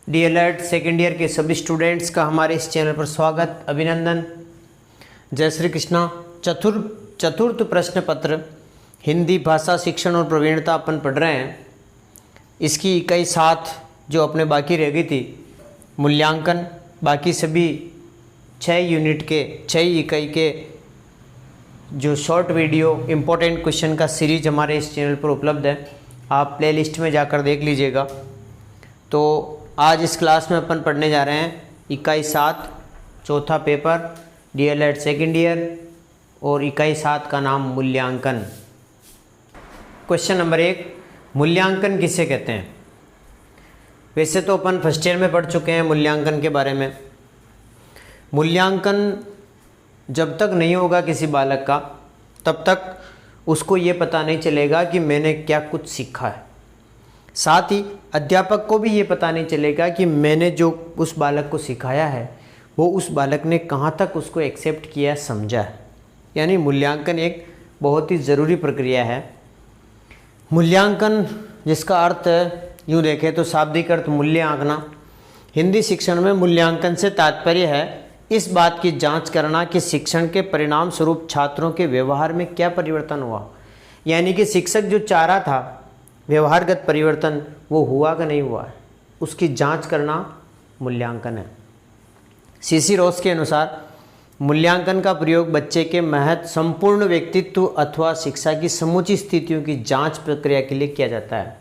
DElEd second year के सभी students का हमारे इस चैनल पर स्वागत, अभिनंदन। जय श्री कृष्णा। चतुर्थ प्रश्न पत्र हिंदी भाषा शिक्षण और प्रवीणता अपन पढ़ रहे हैं। इसकी इकाई 7 जो अपने बाकी रह गई थी मूल्यांकन, बाकी सभी 6 यूनिट के 6 इकाई के जो शॉर्ट वीडियो इम्पोर्टेंट क्वेश्चन का सीरीज हमारे इस चैनल पर उपलब्ध है। आप प्लेलिस्ट में जाकर देख लीजिएगा। तो आज इस क्लास में अपन पढ़ने जा रहे हैं इकाई 7 चौथा पेपर डीएलएड सेकेंड ईयर और इकाई 7 का नाम मूल्यांकन। क्वेश्चन नंबर 1, मूल्यांकन किसे कहते हैं? वैसे तो अपन फर्स्ट ईयर में पढ़ चुके हैं मूल्यांकन के बारे में। मूल्यांकन जब तक नहीं होगा किसी बालक का तब तक उसको ये पता नहीं चलेगा कि मैंने क्या कुछ सीखा है। साथ ही अध्यापक को भी ये पता नहीं चलेगा कि मैंने जो उस बालक को सिखाया है वो उस बालक ने कहाँ तक उसको एक्सेप्ट किया, समझा है। यानी मूल्यांकन एक बहुत ही ज़रूरी प्रक्रिया है। मूल्यांकन जिसका अर्थ यूँ देखें तो शाब्दिक अर्थ मूल्य आंकना। हिंदी शिक्षण में मूल्यांकन से तात्पर्य है इस बात की जांच करना कि शिक्षण के परिणाम स्वरूप छात्रों के व्यवहार में क्या परिवर्तन हुआ। यानी कि शिक्षक जो चाह रहा था व्यवहारगत परिवर्तन वो हुआ कि नहीं हुआ है, उसकी जांच करना मूल्यांकन है। सीसी रोस के अनुसार मूल्यांकन का प्रयोग बच्चे के महत्व, संपूर्ण व्यक्तित्व अथवा शिक्षा की समूची स्थितियों की जांच प्रक्रिया के लिए किया जाता है।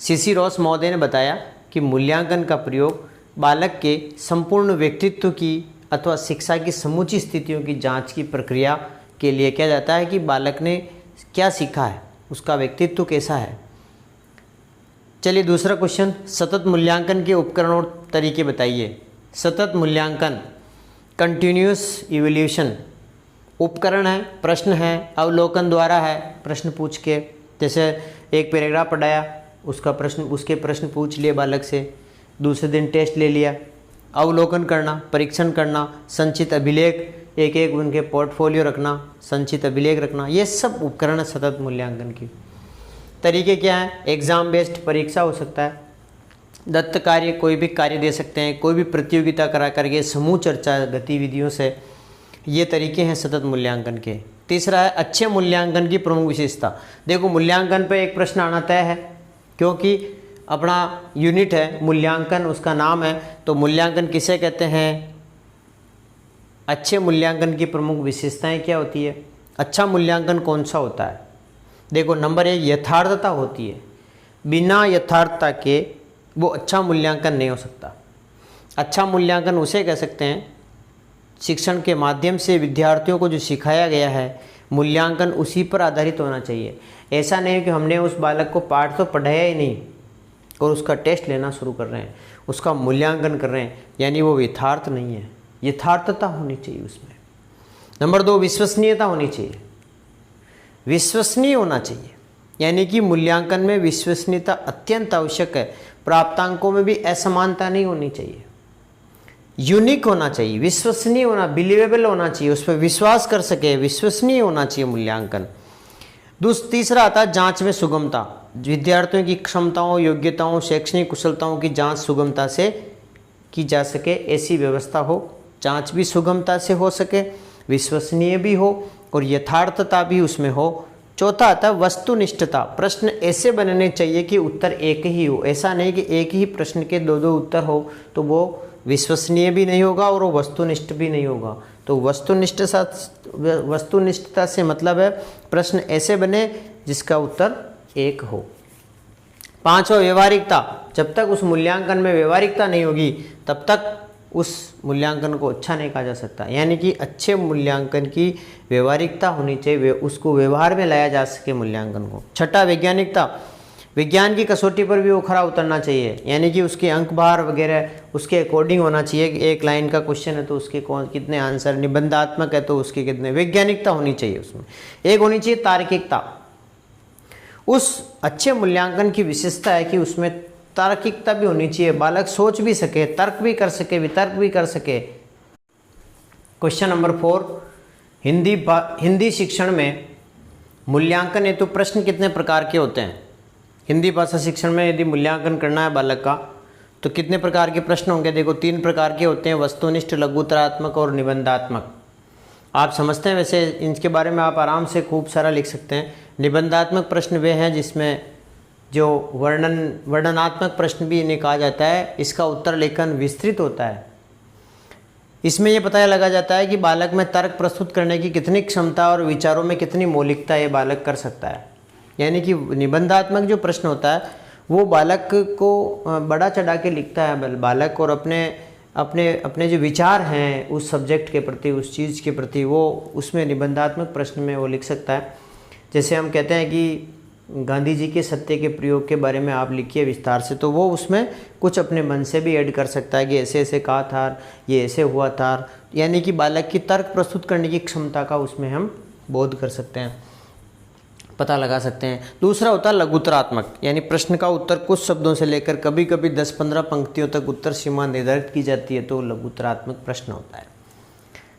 सीसी रोस महोदय ने बताया कि मूल्यांकन का प्रयोग बालक के संपूर्ण व्यक्तित्व की अथवा शिक्षा की समूची स्थितियों की जांच की प्रक्रिया के लिए किया जाता है कि बालक ने क्या सीखा है, उसका व्यक्तित्व कैसा है। चलिए दूसरा क्वेश्चन, सतत मूल्यांकन के उपकरण और तरीके बताइए। सतत मूल्यांकन कंटिन्यूअस इवोल्यूशन उपकरण है, प्रश्न है, अवलोकन द्वारा है, प्रश्न पूछ के, जैसे एक पैराग्राफ पढ़ाया उसके प्रश्न पूछ लिए बालक से, दूसरे दिन टेस्ट ले लिया। अवलोकन करना, परीक्षण करना, संचित अभिलेख, एक उनके पोर्टफोलियो रखना, संचित अभिलेख रखना, ये सब उपकरण है सतत मूल्यांकन की। तरीके क्या हैं? एग्ज़ाम बेस्ड परीक्षा हो सकता है, दत्त कार्य, कोई भी कार्य दे सकते हैं, कोई भी प्रतियोगिता करा करके समूह चर्चा गतिविधियों से, ये तरीके हैं सतत मूल्यांकन के। तीसरा है अच्छे मूल्यांकन की प्रमुख विशेषता। देखो मूल्यांकन पे एक प्रश्न आना तय है क्योंकि अपना यूनिट है मूल्यांकन, उसका नाम है, तो मूल्यांकन किसे कहते हैं? अच्छे मूल्यांकन की प्रमुख विशेषताएं क्या होती है? अच्छा मूल्यांकन कौन सा होता है? देखो नंबर 1 यथार्थता होती है। बिना यथार्थता के वो अच्छा मूल्यांकन नहीं हो सकता। अच्छा मूल्यांकन उसे कह सकते हैं शिक्षण के माध्यम से विद्यार्थियों को जो सिखाया गया है मूल्यांकन उसी पर आधारित होना चाहिए। ऐसा नहीं कि हमने उस बालक को पाठ तो पढ़ाया ही नहीं और उसका टेस्ट लेना शुरू कर रहे हैं, उसका मूल्यांकन कर रहे हैं, यानी वो यथार्थ नहीं है। यथार्थता होनी चाहिए उसमें। नंबर 2 विश्वसनीयता होनी चाहिए। विश्वसनीय होना चाहिए, यानी कि मूल्यांकन में विश्वसनीयता अत्यंत आवश्यक है। प्राप्तांकों में भी असमानता नहीं होनी चाहिए। यूनिक होना चाहिए, विश्वसनीय होना, बिलीवेबल होना चाहिए, उस पर विश्वास कर सके, विश्वसनीय होना चाहिए मूल्यांकन। तीसरा आता है जांच में सुगमता। विद्यार्थियों की क्षमताओं, योग्यताओं, शैक्षणिक कुशलताओं की जांच सुगमता से की जा सके, ऐसी व्यवस्था हो। जांच भी सुगमता से हो सके, विश्वसनीय भी हो और यथार्थता भी उसमें हो। चौथा आता है वस्तुनिष्ठता। प्रश्न ऐसे बनने चाहिए कि उत्तर एक ही हो। ऐसा नहीं कि एक ही प्रश्न के 2 उत्तर हो, तो वो विश्वसनीय भी नहीं होगा और वो वस्तुनिष्ठ भी नहीं होगा। तो वस्तुनिष्ठता से मतलब है प्रश्न ऐसे बने जिसका उत्तर एक हो। 5वां व्यवहारिकता। जब तक उस मूल्यांकन में व्यवहारिकता नहीं होगी तब तक उस मूल्यांकन को अच्छा नहीं कहा जा सकता। यानी कि अच्छे मूल्यांकन की व्यवहारिकता होनी चाहिए, उसको व्यवहार में लाया जा सके मूल्यांकन को। 6वां वैज्ञानिकता। विज्ञान की कसौटी पर भी वो खरा उतरना चाहिए, यानी कि उसके अंक भार वगैरह उसके अकॉर्डिंग होना चाहिए कि एक लाइन का क्वेश्चन है तो उसके कितने आंसर, निबंधात्मक है तो उसके कितने, वैज्ञानिकता होनी चाहिए उसमें। एक होनी चाहिए तार्किकता। उस अच्छे मूल्यांकन की विशेषता है कि उसमें तार्किकता भी होनी चाहिए, बालक सोच भी सके, तर्क भी कर सके, वितर्क भी कर सके। क्वेश्चन नंबर 4, हिंदी शिक्षण में मूल्यांकन हेतु प्रश्न कितने प्रकार के होते हैं? हिंदी भाषा शिक्षण में यदि मूल्यांकन करना है बालक का तो कितने प्रकार के प्रश्न होंगे? देखो 3 प्रकार के होते हैं, वस्तुनिष्ठ, लघुत्तरात्मक और निबंधात्मक। आप समझते हैं, वैसे इनके बारे में आप आराम से खूब सारा लिख सकते हैं। निबंधात्मक प्रश्न वे हैं जिसमें जो वर्णनात्मक प्रश्न भी इन्हें कहा जाता है, इसका उत्तर लेखन विस्तृत होता है। इसमें यह पता लगा जाता है कि बालक में तर्क प्रस्तुत करने की कितनी क्षमता और विचारों में कितनी मौलिकता ये बालक कर सकता है। यानी कि निबंधात्मक जो प्रश्न होता है वो बालक को बड़ा चढ़ा के लिखता है बालक, और अपने जो विचार हैं उस सब्जेक्ट के प्रति, उस चीज़ के प्रति, वो उसमें निबंधात्मक प्रश्न में वो लिख सकता है। जैसे हम कहते हैं कि गांधी जी के सत्य के प्रयोग के बारे में आप लिखिए विस्तार से, तो वो उसमें कुछ अपने मन से भी ऐड कर सकता है कि ऐसे ऐसे कहा था, ये ऐसे हुआ था। यानी कि बालक की तर्क प्रस्तुत करने की क्षमता का उसमें हम बोध कर सकते हैं, पता लगा सकते हैं। दूसरा होता है लघुत्तरात्मक, यानी प्रश्न का उत्तर कुछ शब्दों से लेकर कभी कभी 10-15 पंक्तियों तक उत्तर सीमा निर्धारित की जाती है, तो लघुत्तरात्मक प्रश्न होता है।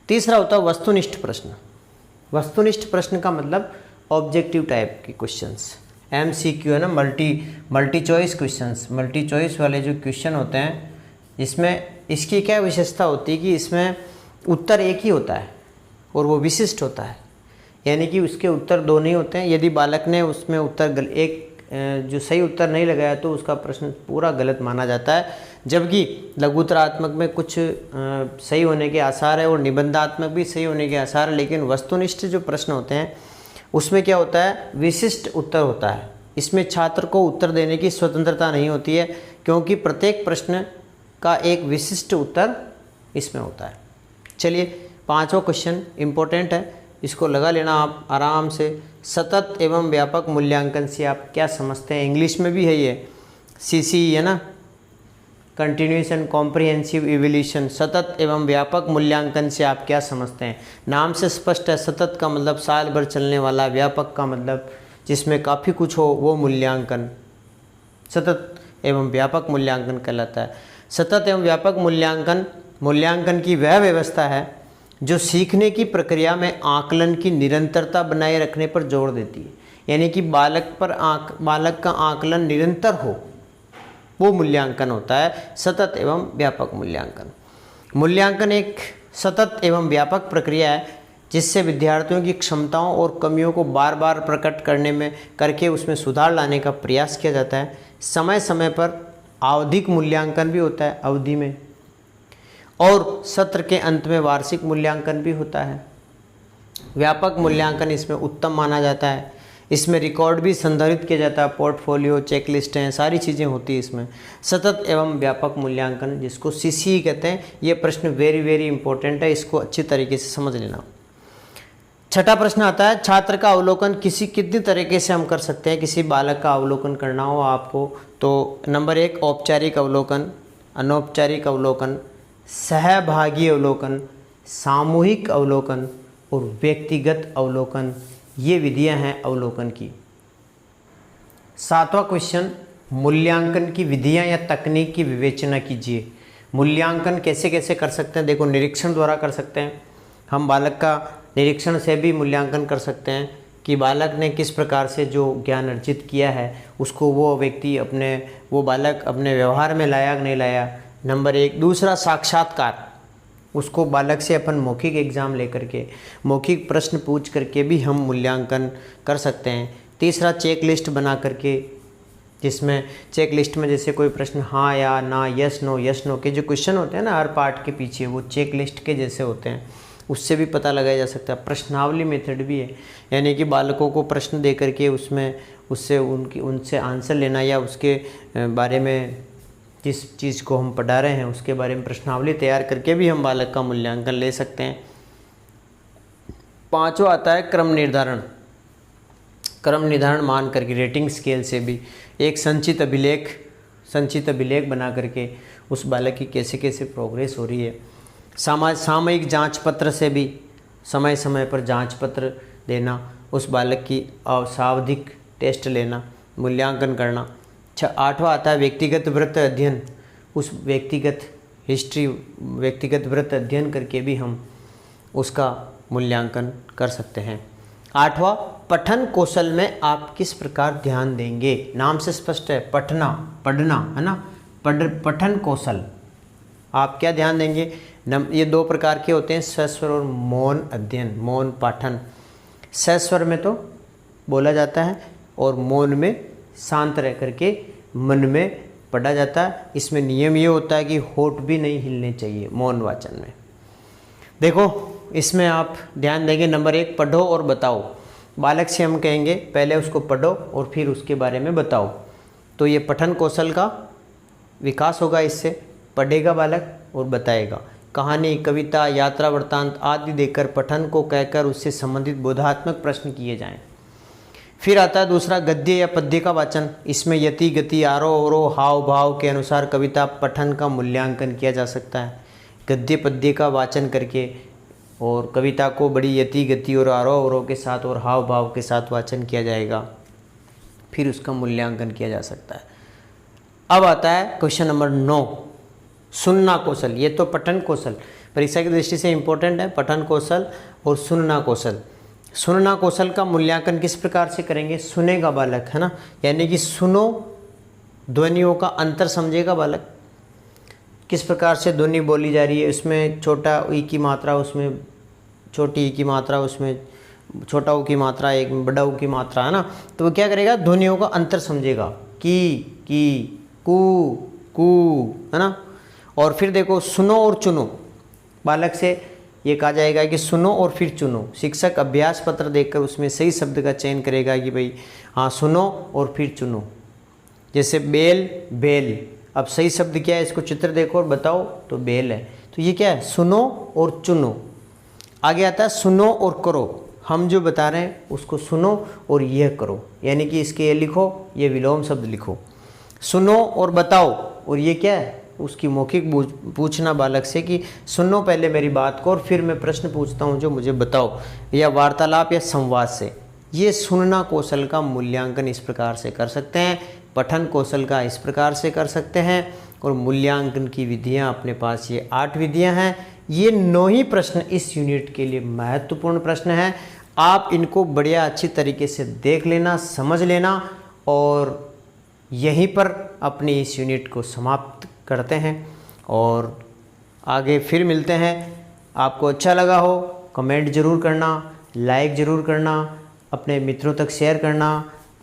तीसरा होता है वस्तुनिष्ठ प्रश्न। वस्तुनिष्ठ प्रश्न का मतलब ऑब्जेक्टिव टाइप के क्वेश्चंस, MCQ है ना, multi choice questions. Multi choice वाले जो क्वेश्चन होते हैं, इसमें इसकी क्या विशेषता होती है कि इसमें उत्तर एक ही होता है और वो विशिष्ट होता है, यानी कि उसके उत्तर दो नहीं होते हैं। यदि बालक ने उसमें उत्तर जो सही उत्तर नहीं लगाया तो उसका प्रश्न पूरा गलत माना जाता है, जबकि लघुत्तरात्मक में कुछ सही होने के आसार है और निबंधात्मक भी सही होने के आसार है। लेकिन वस्तुनिष्ठ जो प्रश्न होते हैं उसमें क्या होता है, विशिष्ट उत्तर होता है। इसमें छात्र को उत्तर देने की स्वतंत्रता नहीं होती है, क्योंकि प्रत्येक प्रश्न का एक विशिष्ट उत्तर इसमें होता है। चलिए 5वां क्वेश्चन इम्पोर्टेंट है, इसको लगा लेना आप आराम से। सतत एवं व्यापक मूल्यांकन से आप क्या समझते हैं? इंग्लिश में भी है ये, CCE है ना, कंटिन्यूस एंड कॉम्प्रिहेंसिव इवोल्यूशन। सतत एवं व्यापक मूल्यांकन से आप क्या समझते हैं? नाम से स्पष्ट है, सतत का मतलब साल भर चलने वाला, व्यापक का मतलब जिसमें काफ़ी कुछ हो, वो मूल्यांकन सतत एवं व्यापक मूल्यांकन कहलाता है। सतत एवं व्यापक मूल्यांकन की वह व्यवस्था है जो सीखने की प्रक्रिया में आकलन की निरंतरता बनाए रखने पर जोर देती है। यानी कि बालक का आकलन निरंतर हो, वो मूल्यांकन होता है सतत एवं व्यापक मूल्यांकन। मूल्यांकन एक सतत एवं व्यापक प्रक्रिया है जिससे विद्यार्थियों की क्षमताओं और कमियों को बार बार प्रकट करके उसमें सुधार लाने का प्रयास किया जाता है। समय समय पर आवधिक मूल्यांकन भी होता है, अवधि में, और सत्र के अंत में वार्षिक मूल्यांकन भी होता है। व्यापक मूल्यांकन इसमें उत्तम माना जाता है। इसमें रिकॉर्ड भी संदर्भित किया जाता है, पोर्टफोलियो, चेकलिस्टें, सारी चीज़ें होती हैं इसमें। सतत एवं व्यापक मूल्यांकन जिसको CCE कहते हैं, ये प्रश्न वेरी वेरी इंपॉर्टेंट है, इसको अच्छी तरीके से समझ लेना। 6ठा प्रश्न आता है, छात्र का अवलोकन कितनी तरीके से हम कर सकते हैं? किसी बालक का अवलोकन करना हो आपको तो नंबर 1 औपचारिक अवलोकन, अनौपचारिक अवलोकन, सहभागी अवलोकन, सामूहिक अवलोकन और व्यक्तिगत अवलोकन, ये विधियां हैं अवलोकन की। 7वां क्वेश्चन, मूल्यांकन की विधियां या तकनीक की विवेचना कीजिए। मूल्यांकन कैसे कैसे कर सकते हैं? देखो, निरीक्षण द्वारा कर सकते हैं हम, बालक का निरीक्षण से भी मूल्यांकन कर सकते हैं कि बालक ने किस प्रकार से जो ज्ञान अर्जित किया है उसको वो बालक अपने व्यवहार में लाया कि नहीं लाया, नंबर 1। दूसरा साक्षात्कार, उसको बालक से अपन मौखिक एग्ज़ाम लेकर के, मौखिक प्रश्न पूछ करके भी हम मूल्यांकन कर सकते हैं। तीसरा चेक लिस्ट बना करके, जिसमें चेक लिस्ट में जैसे कोई प्रश्न हाँ या ना, यस नो के जो क्वेश्चन होते हैं ना हर पार्ट के पीछे, वो चेक लिस्ट के जैसे होते हैं, उससे भी पता लगाया जा सकता है। प्रश्नावली मेथड भी है, यानी कि बालकों को प्रश्न दे करके उनसे आंसर लेना, या उसके बारे में जिस चीज़ को हम पढ़ा रहे हैं उसके बारे में प्रश्नावली तैयार करके भी हम बालक का मूल्यांकन ले सकते हैं। 5वां आता है क्रम निर्धारण। क्रम निर्धारण मान करके रेटिंग स्केल से भी एक संचित अभिलेख बना करके उस बालक की कैसे कैसे प्रोग्रेस हो रही है। सामयिक जांच पत्र से भी समय समय पर जांच पत्र देना, उस बालक की सावधिक टेस्ट लेना, मूल्यांकन करना। 8वां आता है व्यक्तिगत वृत्त अध्ययन। उस व्यक्तिगत वृत्त अध्ययन करके भी हम उसका मूल्यांकन कर सकते हैं। 8वां पठन कौशल में आप किस प्रकार ध्यान देंगे? नाम से स्पष्ट है, पढ़ना है ना, पठन कौशल। आप क्या ध्यान देंगे, ये दो प्रकार के होते हैं, सस्वर और मौन अध्ययन, मौन पाठन। सस्वर में तो बोला जाता है और मौन में शांत रह करके मन में पढ़ा जाता है। इसमें नियम ये होता है कि होठ भी नहीं हिलने चाहिए मौन वाचन में। देखो इसमें आप ध्यान देंगे, नंबर 1 पढ़ो और बताओ। बालक से हम कहेंगे पहले उसको पढ़ो और फिर उसके बारे में बताओ, तो ये पठन कौशल का विकास होगा। इससे पढ़ेगा बालक और बताएगा। कहानी, कविता, यात्रा वृत्तांत आदि देकर पठन को कहकर उससे संबंधित बोधात्मक प्रश्न किए जाएं। फिर आता है दूसरा गद्य या पद्य का वाचन। इसमें यति, गति, आरोह अवरोह, हाव भाव के अनुसार कविता पठन का मूल्यांकन किया जा सकता है। गद्य पद्य का वाचन करके और कविता को बड़ी यति, गति और आरोह अवरोह के साथ और हाव भाव के साथ वाचन किया जाएगा, फिर उसका मूल्यांकन किया जा सकता है। अब आता है क्वेश्चन नंबर 9, सुनना कौशल। ये तो पठन कौशल परीक्षा की दृष्टि से इम्पोर्टेंट है, पठन कौशल और सुनना कौशल। सुनना कौशल का मूल्यांकन किस प्रकार से करेंगे, सुनेगा बालक, है ना, यानी कि सुनो, ध्वनियों का अंतर समझेगा बालक, किस प्रकार से ध्वनि बोली जा रही है, उसमें छोटा ई की मात्रा, उसमें छोटी ई की मात्रा, उसमें छोटा ऊ की मात्रा, एक बड़ा ऊ की मात्रा, है ना। तो वो क्या करेगा, ध्वनियों का अंतर समझेगा, की, कू, है ना। और फिर देखो सुनो और चुनो, बालक से ये कहा जाएगा कि सुनो और फिर चुनो। शिक्षक अभ्यास पत्र देकर उसमें सही शब्द का चयन करेगा कि भाई हाँ सुनो और फिर चुनो। जैसे बेल, बेल, अब सही शब्द क्या है, इसको चित्र देखो और बताओ, तो बेल है। तो ये क्या है, सुनो और चुनो। आगे आता है सुनो और करो। हम जो बता रहे हैं उसको सुनो और यह करो, यानी कि इसके ये लिखो, ये विलोम शब्द लिखो। सुनो और बताओ, और ये क्या है, उसकी मौखिक पूछना बालक से कि सुनो पहले मेरी बात को और फिर मैं प्रश्न पूछता हूँ जो मुझे बताओ, या वार्तालाप या संवाद से। ये सुनना कौशल का मूल्यांकन इस प्रकार से कर सकते हैं, पठन कौशल का इस प्रकार से कर सकते हैं, और मूल्यांकन की विधियाँ अपने पास ये 8 विधियाँ हैं। ये 9 ही प्रश्न इस यूनिट के लिए महत्वपूर्ण प्रश्न हैं। आप इनको बढ़िया अच्छी तरीके से देख लेना, समझ लेना, और यहीं पर अपनी इस यूनिट को समाप्त करते हैं और आगे फिर मिलते हैं। आपको अच्छा लगा हो कमेंट ज़रूर करना, लाइक ज़रूर करना, अपने मित्रों तक शेयर करना।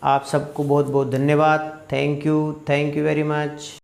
आप सबको बहुत बहुत धन्यवाद। Thank you very much.